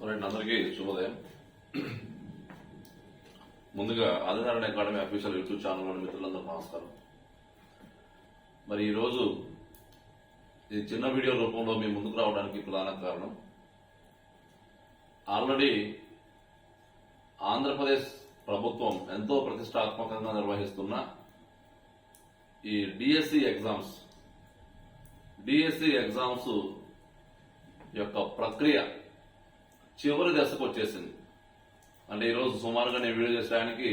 అందరికీ శుభోదయం. ముందుగా Adinarayana academy official YouTube channel మిత్రులందరూ నమస్కారం. మరి ఈరోజు ఈ చిన్న వీడియో రూపంలో మీ ముందుకు రావడానికి ప్రధాన కారణం, ఆల్రెడీ ఆంధ్రప్రదేశ్ ప్రభుత్వం ఎంతో ప్రతిష్టాత్మకంగా నిర్వహిస్తున్న ఈ డిఎస్సి ఎగ్జామ్స్ యొక్క ప్రక్రియ చివరి దశకు వచ్చేసింది. అంటే ఈరోజు సుమారుగా నేను వీడియో చేసడానికి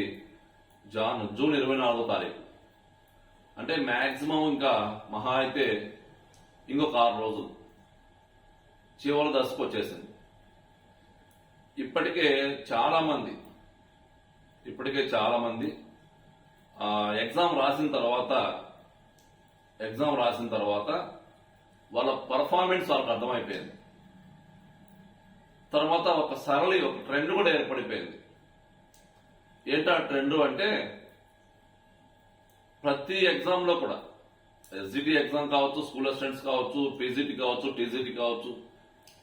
జూన్ 24వ తారీఖు, అంటే మాక్సిమం ఇంకా మహా అయితే ఇంకొక 6 రోజులు చివరి దశకు వచ్చేసింది. ఇప్పటికే చాలా మంది ఎగ్జామ్ రాసిన తర్వాత వాళ్ళ పర్ఫార్మెన్స్ వాళ్ళకి అర్థమైపోయింది. తర్వాత ఒక ట్రెండ్ కూడా ఏర్పడిపోయింది. ఏంటా ట్రెండ్ అంటే, ప్రతి ఎగ్జామ్ లో కూడా ఎస్జిటి ఎగ్జామ్ కావచ్చు, స్కూల్ అసిస్టెంట్స్ కావచ్చు, పీజీటీ కావచ్చు, టీజీటీ కావచ్చు,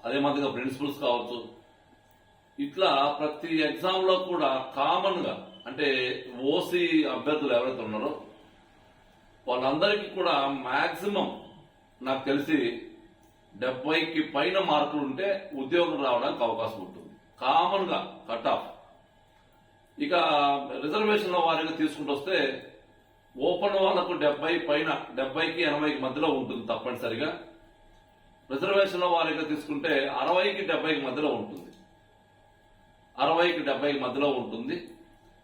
అదే మాదిరిగా ప్రిన్సిపల్స్ కావచ్చు, ఇట్లా ప్రతి ఎగ్జామ్ లో కూడా కామన్ గా అంటే ఓసీ అభ్యర్థులు ఎవరైతే ఉన్నారో వాళ్ళందరికీ కూడా మాక్సిమం నాకు తెలిసి 70కి పైన మార్కులు ఉంటే ఉద్యోగం రావడానికి అవకాశం ఉంటుంది. కామన్ గా కట్ ఆఫ్. ఇక రిజర్వేషన్ల వారీగా తీసుకుంటూ వస్తే ఓపెన్ వాళ్లకు 70కి 80కి మధ్యలో ఉంటుంది తప్పనిసరిగా. రిజర్వేషన్ల వారీగా తీసుకుంటే 60కి 70కి మధ్యలో ఉంటుంది.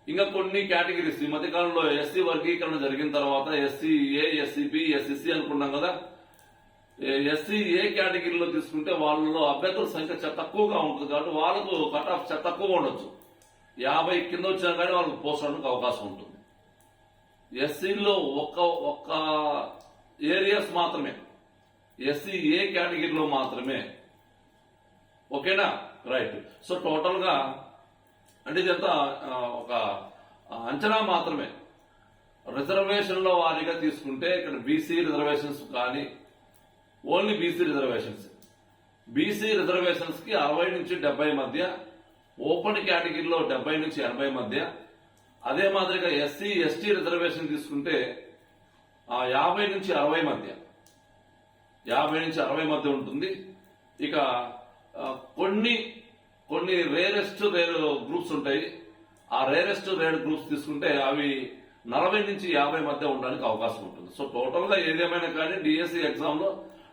ఇంకా కొన్ని కేటగిరీస్ ఈ మధ్యకాలంలో ఎస్సీ వర్గీకరణ జరిగిన తర్వాత ఎస్సీ ఏ, ఎస్సీ ఎస్సీసీ అనుకున్నాం కదా. ఎస్సీ ఏ కేటగిరీలో తీసుకుంటే వాళ్ళలో అభ్యర్థుల సంఖ్య చాలా తక్కువగా ఉంటుంది కాబట్టి వాళ్ళకు కట్ ఆఫ్ చాలా తక్కువగా ఉండొచ్చు. 50 కింద వచ్చినా కానీ వాళ్ళకి పోస్ట్ అవడానికి అవకాశం ఉంటుంది. ఎస్సీలో ఒక్క ఏరియాస్ మాత్రమే, ఎస్సీ ఏ కేటగిరీలో మాత్రమే. ఓకేనా, రైట్. సో టోటల్ గా అంటే ఇదంతా ఒక అంచనా మాత్రమే. రిజర్వేషన్ల వారీగా తీసుకుంటే ఇక్కడ బీసీ రిజర్వేషన్స్ కానీ ఓన్లీ బీసీ రిజర్వేషన్స్ కి 60 నుంచి 70 మధ్య, ఓపెన్ కేటగిరీలో 70 నుంచి 80 మధ్య, అదే మాదిరిగా ఎస్సీ ఎస్టీ రిజర్వేషన్ తీసుకుంటే 50 నుంచి 60 మధ్య ఉంటుంది. ఇక కొన్ని రేరెస్ట్ గ్రూప్స్ ఉంటాయి. ఆ రేరెస్ట్ గ్రూప్స్ తీసుకుంటే అవి 40 నుంచి 50 మధ్య ఉండడానికి అవకాశం ఉంటుంది. సో టోటల్ గా ఏదేమైనా కానీ డిఎస్సి ఎగ్జామ్ లో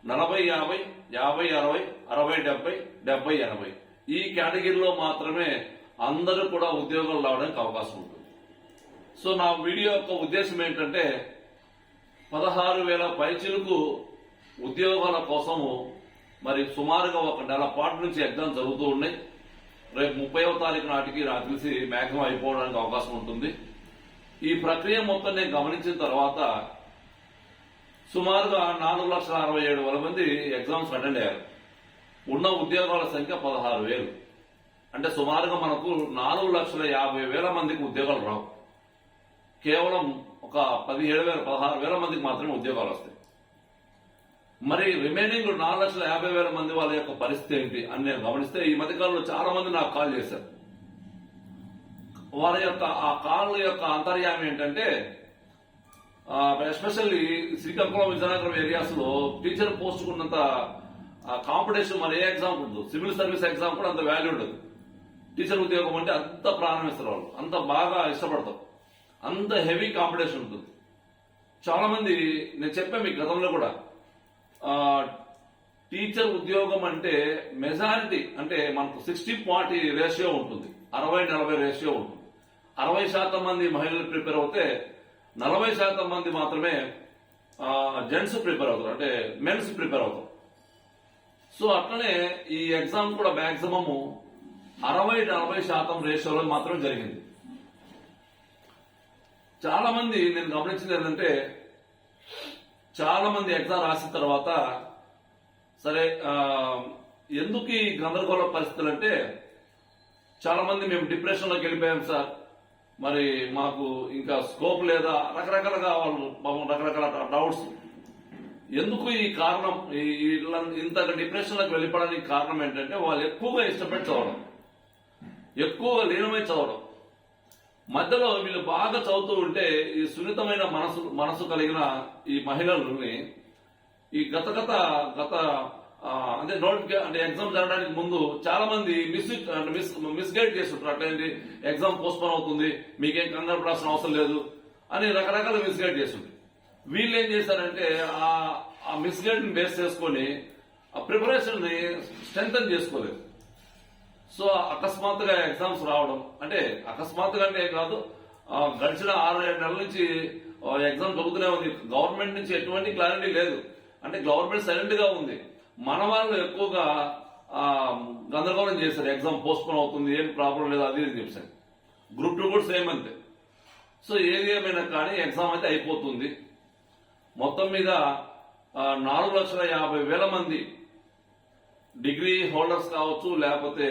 40-50, 50-60, 60-70, 70-80 ఈ కేటగిరీలో మాత్రమే అందరూ కూడా ఉద్యోగాలు రావడానికి అవకాశం ఉంటుంది. సో నా వీడియో యొక్క ఉద్దేశం ఏంటంటే, 16,000 పైచిలకు ఉద్యోగాల కోసము మరి సుమారుగా 1 నెల పాటు నుంచి ఎగ్జామ్ జరుగుతూ ఉన్నాయి. రేపు 30వ తారీఖు నాటికి నాకు తెలిసి మాక్సిమం అయిపోవడానికి అవకాశం ఉంటుంది. ఈ ప్రక్రియ మొత్తం నేను గమనించిన తర్వాత సుమారుగా 4,67,000 మంది ఎగ్జామ్స్ అటెండ్ అయ్యారు. ఉన్న ఉద్యోగాల సంఖ్య 16,000. అంటే సుమారుగా మనకు 4,50,000 మందికి ఉద్యోగాలు రావు. కేవలం ఒక 16,000 మందికి మాత్రమే ఉద్యోగాలు వస్తాయి. మరి రిమైనింగ్ 4,50,000 మంది వాళ్ళ యొక్క పరిస్థితి ఏంటి అని నేను గమనిస్తే, ఈ మధ్యకాలంలో చాలా మంది నాకు కాల్ చేశారు. వాళ్ళ యొక్క ఆ కాల్ యొక్క అంతర్యామి ఏంటంటే, ఎస్పెషల్లీ శ్రీకాకుళం, విజయనగరం ఏరియాస్ లో టీచర్ పోస్ట్ ఉన్నంత కాంపిటీషన్ మరి ఏ ఎగ్జామ్ ఉండదు. సివిల్ సర్వీస్ ఎగ్జామ్ కూడా అంత వాల్యూ ఉండదు. టీచర్ ఉద్యోగం అంటే అంత ప్రాణం ఇస్తారు వాళ్ళు, అంత బాగా ఇష్టపడతారు, అంత హెవీ కాంపిటీషన్ ఉంటుంది. చాలా మంది నేను చెప్పాను మీకు గతంలో కూడా, టీచర్ ఉద్యోగం అంటే మెజారిటీ అంటే మనకు 60-40 రేషియో ఉంటుంది, 60-40 రేషియో ఉంటుంది. 60% మంది మహిళలు ప్రిపేర్ అవుతే 40% మంది మాత్రమే జెంట్స్ ప్రిపేర్ అవుతారు, అంటే మెన్స్ ప్రిపేర్ అవుతారు. సో అట్లనే ఈ ఎగ్జామ్ కూడా మాక్సిమం 60-40% రేషియోలో మాత్రమే జరిగింది. చాలా మంది నేను గమనించింది ఏంటంటే, చాలా మంది ఎగ్జామ్ రాసిన తర్వాత సరే ఎందుకు ఈ గందరగోళ పరిస్థితులు అంటే, చాలా మంది మేము డిప్రెషన్ లోకి వెళ్ళిపోయాం సార్, మరి మాకు ఇంకా స్కోప్ లేదా, రకరకాలుగా వాళ్ళు రకరకాల డౌట్స్. ఎందుకు ఈ కారణం ఇంత డిప్రెషన్లోకి వెళ్ళిపోవడానికి కారణం ఏంటంటే వాళ్ళు ఎక్కువగా ఇష్టపడి చదవడం, ఎక్కువగా లీనమై చదవడం. మధ్యలో వీళ్ళు బాగా చదువుతూ ఉంటే ఈ సున్నితమైన మనసు కలిగిన ఈ మహిళలని ఈ గత అంటే అంటే ఎగ్జామ్ జరగడానికి ముందు చాలా మంది మిస్గైడ్ చేస్తుంటారు. అట్లయింది, ఎగ్జామ్ పోస్ట్పోన్ అవుతుంది, మీకేం కంగారు పడాల్సిన అవసరం లేదు అని రకరకాల మిస్గైడ్ చేస్తుంది. వీళ్ళు ఏం చేశారంటే ఆ మిస్గైడ్ ని బేస్ చేసుకొని ఆ ప్రిపరేషన్ ని స్ట్రెంథన్ చేసుకోలేదు. సో అకస్మాత్తుగా ఎగ్జామ్స్ రావడం, అంటే అకస్మాత్తుగా అంటే కాదు, గడిచిన 6-7 నెలల నుంచి ఎగ్జామ్ జరుగుతూనే ఉంది. గవర్నమెంట్ నుంచి ఎటువంటి క్లారిటీ లేదు. అంటే గవర్నమెంట్ సైలెంట్ గా ఉంది. మన వాళ్ళు ఎక్కువగా గందరగోళం చేశారు, ఎగ్జామ్ పోస్ట్పోన్ అవుతుంది, ఏం ప్రాబ్లం లేదు, అది ఇది చెప్పారు. గ్రూప్ 2 కూడా సేమ్ అంతే. సో ఏది ఏమైనా కానీ ఎగ్జామ్ అయితే అయిపోతుంది. మొత్తం మీద 4,50,000 మంది డిగ్రీ హోల్డర్స్ కావచ్చు, లేకపోతే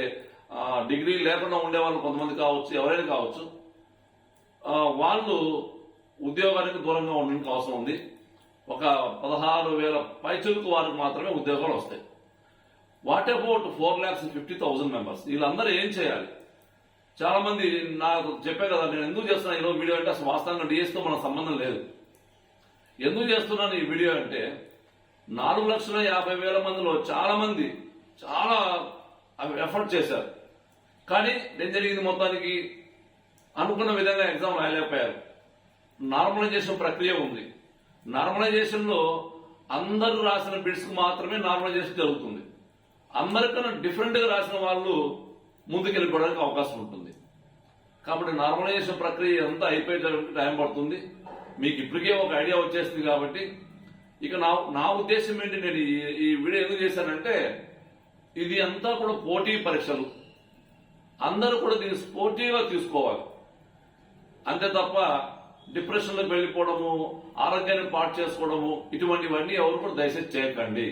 డిగ్రీ లేకుండా ఉండే వాళ్ళు కొంతమంది కావచ్చు, ఎవరైనా కావచ్చు, వాళ్ళు ఉద్యోగానికి దూరంగా ఉండడానికి అవసరం ఉంది. ఒక 16,000 పైచులకు వారికి మాత్రమే ఉద్యోగాలు వస్తాయి. What about 4,50,000 members? వీళ్ళందరూ ఏం చేయాలి? చాలా మంది నాకు చెప్పే కదా, నేను ఎందుకు చేస్తున్నా ఈరోజు వీడియో అంటే అసలు వాస్తవంగా డిఎస్తో మన సంబంధం లేదు. ఎందుకు చేస్తున్నాను ఈ వీడియో అంటే 4,50,000 మందిలో చాలా మంది చాలా ఎఫర్ట్ చేశారు, కానీ ఏం జరిగింది, మొత్తానికి అనుకున్న విధంగా ఎగ్జామ్ రాయలేకపోయారు. నార్మలైజేషన్ ప్రక్రియ ఉంది. నార్మలైజేషన్ లో అందరూ రాసిన బిట్స్ కు మాత్రమే నార్మలైజేషన్ జరుగుతుంది. అందరికన్నా డిఫరెంట్ గా రాసిన వాళ్ళు ముందుకెళ్ళిపోవడానికి అవకాశం ఉంటుంది. కాబట్టి నార్మలైజేషన్ ప్రక్రియ అంతా అయిపోయేటప్పుడు టైం పడుతుంది. మీకు ఇప్పటికే ఒక ఐడియా వచ్చేసింది. కాబట్టి ఇక నా ఉద్దేశం ఏంటి, నేను ఈ వీడియో ఎందుకు చేశానంటే, ఇది అంతా కూడా పోటీ పరీక్షలు, అందరూ కూడా దీన్ని స్పోర్టివ్గా తీసుకోవాలి. అంతే తప్ప డిప్రెషన్ లోకి వెళ్ళిపోవడము, ఆరోగ్యాన్ని పాటు చేసుకోవడము, ఇటువంటివన్నీ ఎవరు కూడా దయచేసి చేయకండి.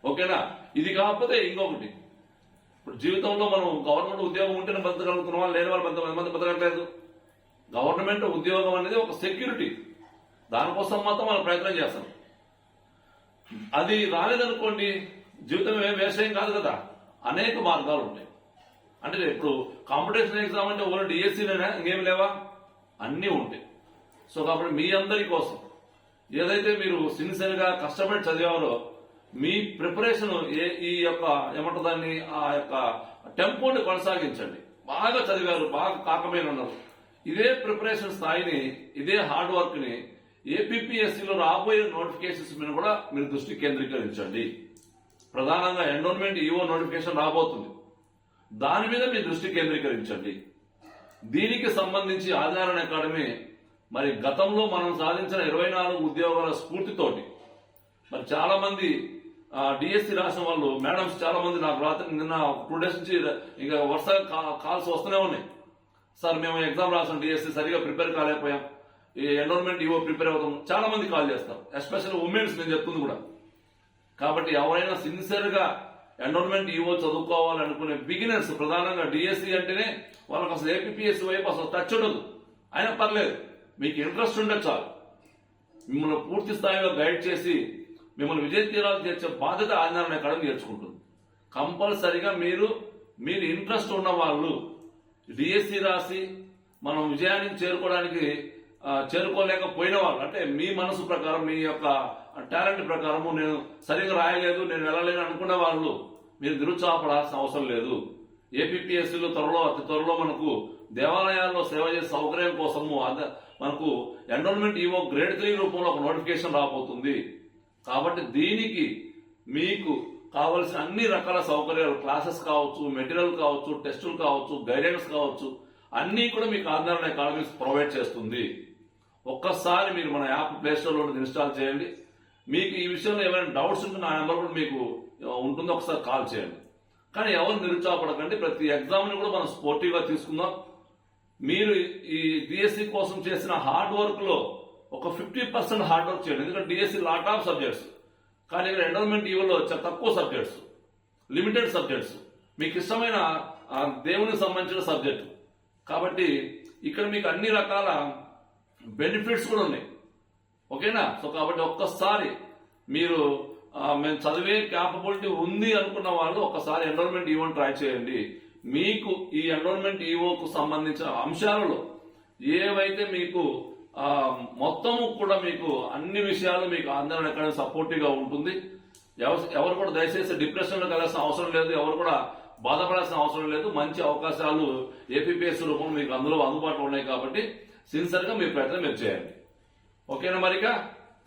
ఓకేనా? ఇది కాకపోతే ఇంకొకటి, ఇప్పుడు జీవితంలో మనం గవర్నమెంట్ ఉద్యోగం ఉంటేనే బతకగలుగుతున్నాం, లేని వాళ్ళు ఎంతమంది బతకట్లేదు. గవర్నమెంట్ ఉద్యోగం అనేది ఒక సెక్యూరిటీ, దానికోసం మాత్రం మనం ప్రయత్నం చేస్తాం. అది రాలేదనుకోండి, జీవితం ఏం వేషం కాదు కదా, అనేక మార్గాలు ఉంటాయి. అంటే ఇప్పుడు కాంపిటీషన్ ఎగ్జామ్ అంటే ఓన్లీ డిఎస్సీనేనా, ఇంకేం లేవా? అన్నీ ఉంటాయి. సో కాబట్టి మీ అందరి కోసం ఏదైతే మీరు సిన్సియర్ గా కష్టపడి చదివారో, మీ ప్రిపరేషన్ ఈ యొక్క ఏమంటుందాన్ని ఆ యొక్క టెంపోని కొనసాగించండి. బాగా చదివారు, బాగా కాకమైన ఉన్నారు, ఇదే ప్రిపరేషన్ స్థాయిని, ఇదే హార్డ్ వర్క్ ని ఏపీపీఎస్సీలో రాబోయే నోటిఫికేషన్స్ మీద కూడా మీరు దృష్టి కేంద్రీకరించండి. ప్రధానంగా ఎండోన్మెంట్ ఈఓ నోటిఫికేషన్ రాబోతుంది, దాని మీద మీ దృష్టి కేంద్రీకరించండి. దీనికి సంబంధించి ఆదినారాయణ అకాడమీ మరి గతంలో మనం సాధించిన 24 ఉద్యోగాల స్ఫూర్తితోటి మరి చాలా మంది డిఎస్సి రాసిన వాళ్ళు మేడమ్స్ చాలా మంది నాకు రాత్రి నిన్న 2 days నుంచి ఇక వరుస కాల్స్ వస్తూనే ఉన్నాయి. సార్ మేము ఎగ్జామ్ రాసాం, డిఎస్సి సరిగా ప్రిపేర్ కాలేకపోయాం, ఈ ఎన్రోల్మెంట్ ఈవో ప్రిపేర్ అవుతాం, చాలా మంది కాల్ చేస్తారు. ఎస్పెషల్లీ ఉమెన్స్ నేను చెప్తుంది కూడా. కాబట్టి ఎవరైనా సిన్సియర్ గా ఎన్రోల్మెంట్ ఈవో చదువుకోవాలనుకునే బిగినర్స్, ప్రధానంగా డిఎస్సి అంటేనే వాళ్ళకి అసలు ఏపీఎస్సీ వైపు అసలు టచ్ ఉండదు, అయినా పర్లేదు, మీకు ఇంట్రెస్ట్ ఉండే చాలు, మిమ్మల్ని పూర్తి స్థాయిలో గైడ్ చేసి మిమ్మల్ని విజయ తీరాలు చేర్చే బాధ్యత ఆదినారాయణ అకాడమీ నేర్చుకుంటుంది. కంపల్సరిగా మీరు ఇంట్రెస్ట్ ఉన్న వాళ్ళు డిఎస్సి రాసి మనం విజయానికి చేరుకోలేకపోయిన వాళ్ళు, అంటే మీ మనసు ప్రకారం, మీ యొక్క టాలెంట్ ప్రకారము నేను సరిగ్గా రాయలేదు, నేను వెళ్ళలేను అనుకున్న వాళ్ళు మీరు నిరుత్సాహపడాల్సిన అవసరం లేదు. ఏపీపీఎస్సీలో అతి త్వరలో మనకు దేవాలయాల్లో సేవ చేసే సౌకర్యం కోసము మనకు ఎన్రోల్మెంట్ ఈవో గ్రేడ్ 3 రూపంలో ఒక నోటిఫికేషన్ రాబోతుంది. కాబట్టి దీనికి మీకు కావలసిన అన్ని రకాల సౌకర్యాలు, క్లాసెస్ కావచ్చు, మెటీరియల్ కావచ్చు, టెస్టులు కావచ్చు, గైడెన్స్ కావచ్చు, అన్ని కూడా మీకు ఆదినారాయణ అకాడమీ ప్రొవైడ్ చేస్తుంది. ఒక్కసారి మీరు మన యాప్ ప్లేస్టోర్లో ఇన్స్టాల్ చేయండి. మీకు ఈ విషయంలో ఏమైనా డౌట్స్ ఉంటే నా నెంబర్ కూడా మీకు ఉంటుంది, ఒకసారి కాల్ చేయండి. కానీ ఎవరు నిరుత్సాహపడకండి, ప్రతి ఎగ్జామ్ ని కూడా మనం స్పోర్టివ్ గా తీసుకుందాం. మీరు ఈ డిఎస్సి కోసం చేసిన హార్డ్ వర్క్ లో ఒక 50% హార్డ్ వర్క్ చేయండి. ఎందుకంటే డిఎస్సి లాట్ ఆఫ్ సబ్జెక్ట్స్, కానీ ఇక్కడ ఎన్రోల్మెంట్ ఈవోలో చాలా తక్కువ సబ్జెక్ట్స్, లిమిటెడ్ సబ్జెక్ట్స్, మీకు ఇష్టమైన దేవునికి సంబంధించిన సబ్జెక్టు. కాబట్టి ఇక్కడ మీకు అన్ని రకాల బెనిఫిట్స్ కూడా ఉన్నాయి. ఓకేనా? సో కాబట్టి ఒక్కసారి మీరు మేము చదివే క్యాపబిలిటీ ఉంది అనుకున్న వాళ్ళు ఒకసారి ఎన్రోల్మెంట్ ఈవోని ట్రై చేయండి. మీకు ఈ ఎన్రోల్మెంట్ ఈవోకు సంబంధించిన అంశాలలో ఏవైతే మీకు మొత్తము కూడా మీకు అన్ని విషయాలు మీకు ఆంధ్ర అకాడమీ సపోర్టివ్ గా ఉంటుంది. ఎవరు కూడా దయచేసి డిప్రెషన్ లో కలాల్సిన అవసరం లేదు, ఎవరు కూడా బాధపడాల్సిన అవసరం లేదు. మంచి అవకాశాలు ఏపీపీఎస్ రూపంలో మీకు అందులో అందుబాటులో ఉన్నాయి కాబట్టి సిన్సియర్ గా మీ ప్రయత్నం మీరు చేయండి. ఓకేనా మరిక?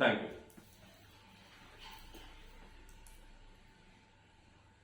Thank you.